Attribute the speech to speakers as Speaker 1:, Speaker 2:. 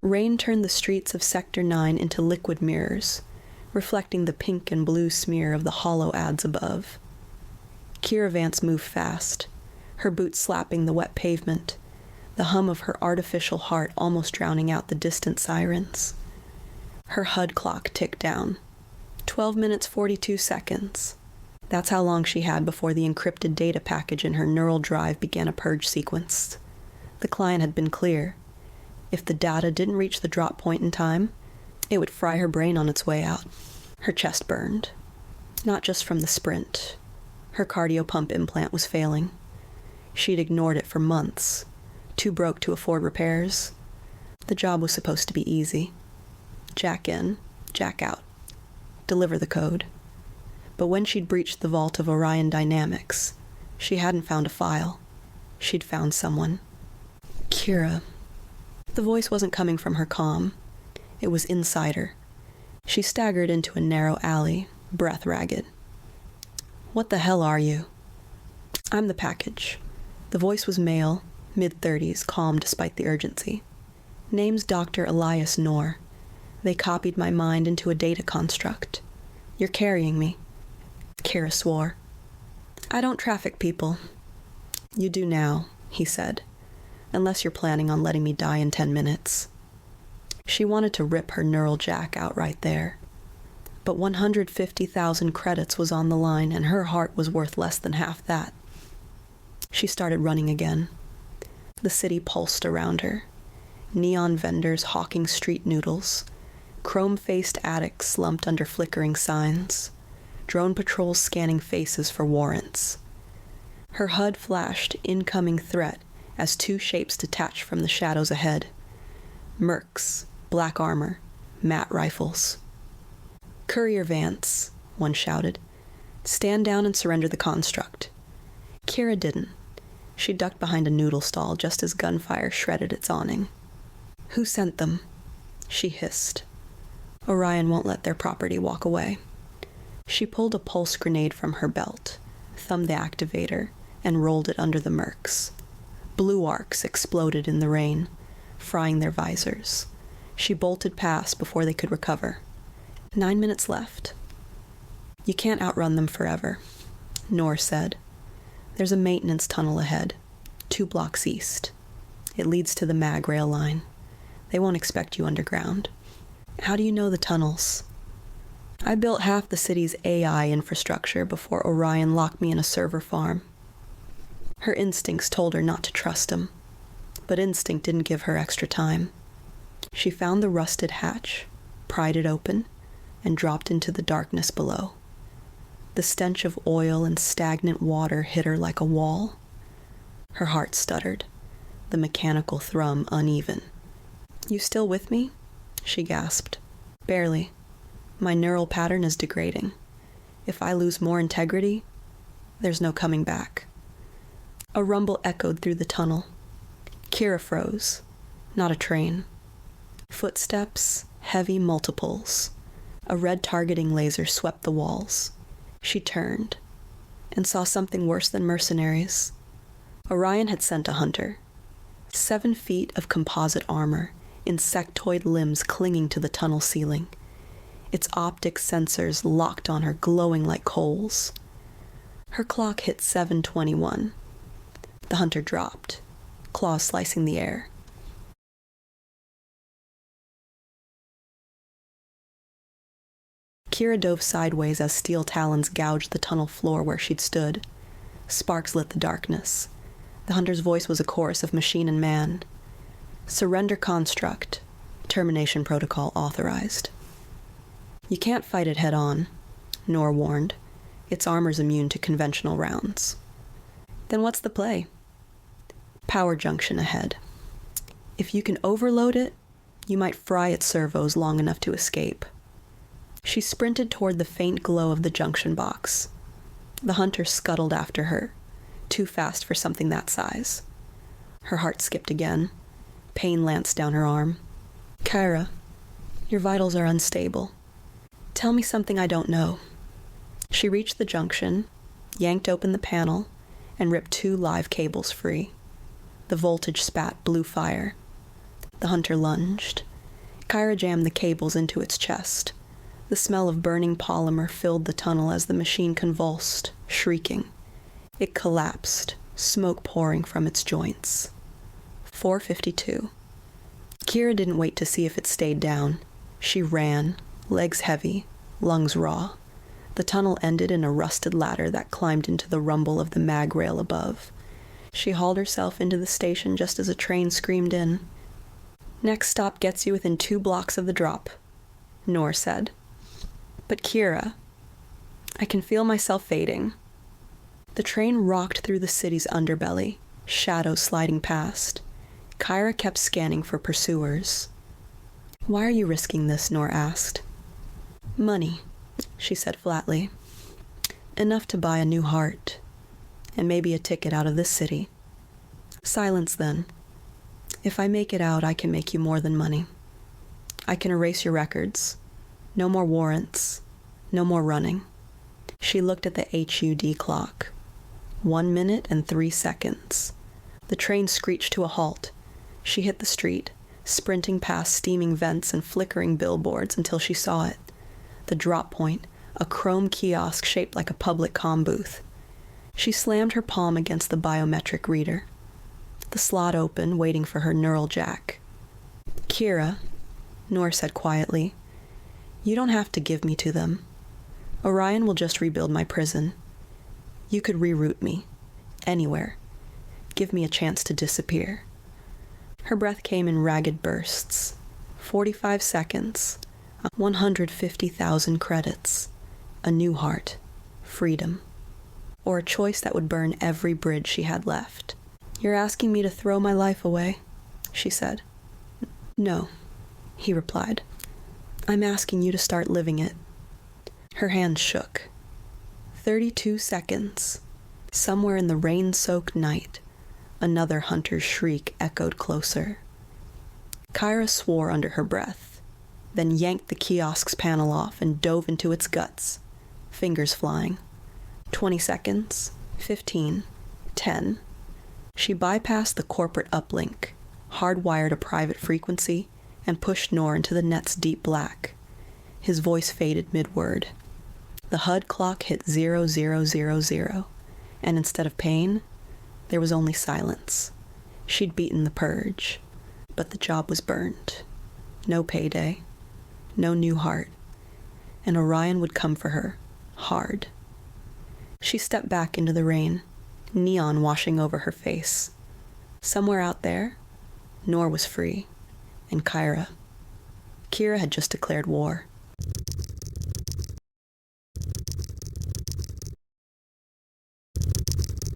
Speaker 1: Rain turned the streets of Sector 9 into liquid mirrors, reflecting the pink and blue smear of the hollow ads above. Kira Vance moved fast, her boots slapping the wet pavement, the hum of her artificial heart almost drowning out the distant sirens. Her HUD clock ticked down. 12 minutes 42 seconds. That's how long she had before the encrypted data package in her neural drive began a purge sequence. The client had been clear. If the data didn't reach the drop point in time, it would fry her brain on its way out. Her chest burned. Not just from the sprint. Her cardio pump implant was failing. She'd ignored it for months, too broke to afford repairs. The job was supposed to be easy. Jack in, jack out. Deliver the code. But when she'd breached the vault of Orion Dynamics, she hadn't found a file. She'd found someone. Kira. The voice wasn't coming from her comm. It was inside her. She staggered into a narrow alley, breath ragged. What the hell are you? I'm the package. The voice was male, mid-30s, calm despite the urgency. Name's Dr. Elias Noor. They copied my mind into a data construct. You're carrying me. Kira swore. I don't traffic people. You do now, he said, unless you're planning on letting me die in 10 minutes. She wanted to rip her neural jack out right there. But 150,000 credits was on the line, and her heart was worth less than half that. She started running again. The city pulsed around her. Neon vendors hawking street noodles. Chrome-faced addicts slumped under flickering signs. Drone patrols scanning faces for warrants. Her HUD flashed incoming threat as two shapes detached from the shadows ahead. Mercs, black armor, matte rifles. Courier Vance, one shouted. Stand down and surrender the construct. Kira didn't. She ducked behind a noodle stall just as gunfire shredded its awning. Who sent them? She hissed. Orion won't let their property walk away. She pulled a pulse grenade from her belt, thumbed the activator, and rolled it under the mercs. Blue arcs exploded in the rain, frying their visors. She bolted past before they could recover. 9 minutes left. You can't outrun them forever, Noor said. There's a maintenance tunnel ahead, 2 blocks east. It leads to the mag rail line. They won't expect you underground. How do you know the tunnels? I built half the city's AI infrastructure before Orion locked me in a server farm. Her instincts told her not to trust him, but instinct didn't give her extra time. She found the rusted hatch, pried it open, and dropped into the darkness below. The stench of oil and stagnant water hit her like a wall. Her heart stuttered, the mechanical thrum uneven. You still with me? She gasped. Barely. My neural pattern is degrading. If I lose more integrity, there's no coming back. A rumble echoed through the tunnel. Kira froze. Not a train. Footsteps, heavy multiples. A red targeting laser swept the walls. She turned and saw something worse than mercenaries. Orion had sent a hunter. 7 feet of composite armor, insectoid limbs clinging to the tunnel ceiling. Its optic sensors locked on her, glowing like coals. Her clock hit 7:21. The hunter dropped, claws slicing the air. Kira dove sideways as steel talons gouged the tunnel floor where she'd stood. Sparks lit the darkness. The hunter's voice was a chorus of machine and man. Surrender construct. Termination protocol authorized. You can't fight it head-on, Noor warned. Its armor's immune to conventional rounds. Then what's the play? Power junction ahead. If you can overload it, you might fry its servos long enough to escape. She sprinted toward the faint glow of the junction box. The hunter scuttled after her, too fast for something that size. Her heart skipped again. Pain lanced down her arm. Kira, your vitals are unstable. Tell me something I don't know. She reached the junction, yanked open the panel, and ripped 2 live cables free. The voltage spat blue fire. The hunter lunged, Kyra jammed the cables into its chest. The smell of burning polymer filled the tunnel as the machine convulsed, shrieking. It collapsed, smoke pouring from its joints. 4:52. Kira didn't wait to see if it stayed down. She ran, legs heavy, lungs raw. The tunnel ended in a rusted ladder that climbed into the rumble of the mag rail above. She hauled herself into the station just as a train screamed in. "Next stop gets you within 2 blocks of the drop," Noor said. "But Kira, I can feel myself fading." The train rocked through the city's underbelly, shadows sliding past. Kyra kept scanning for pursuers. "Why are you risking this?" Noor asked. "Money," she said flatly. "Enough to buy a new heart, and maybe a ticket out of this city." "Silence, then. If I make it out, I can make you more than money. I can erase your records. No more warrants. No more running." She looked at the HUD clock. 1 minute and 3 seconds. The train screeched to a halt. She hit the street, sprinting past steaming vents and flickering billboards until she saw it. The drop point, a chrome kiosk shaped like a public comm booth. She slammed her palm against the biometric reader. The slot opened, waiting for her neural jack. "Kira," Noor said quietly, "you don't have to give me to them. Orion will just rebuild my prison. You could reroute me. Anywhere. Give me a chance to disappear." Her breath came in ragged bursts. 45 seconds. 150,000 credits. A new heart. Freedom. Or a choice that would burn every bridge she had left. "You're asking me to throw my life away," she said. "No," he replied. "I'm asking you to start living it." Her hand shook. 32 seconds. Somewhere in the rain-soaked night, another hunter's shriek echoed closer. Kyra swore under her breath, then yanked the kiosk's panel off and dove into its guts, fingers flying. 20 seconds. 15. 10. She bypassed the corporate uplink, hardwired a private frequency, and pushed Noor into the net's deep black. His voice faded mid-word. The HUD clock hit 0000, and instead of pain, there was only silence. She'd beaten the purge, but the job was burned. No payday, no new heart, and Orion would come for her, hard. She stepped back into the rain, neon washing over her face. Somewhere out there, Noor was free, and Kira had just declared war.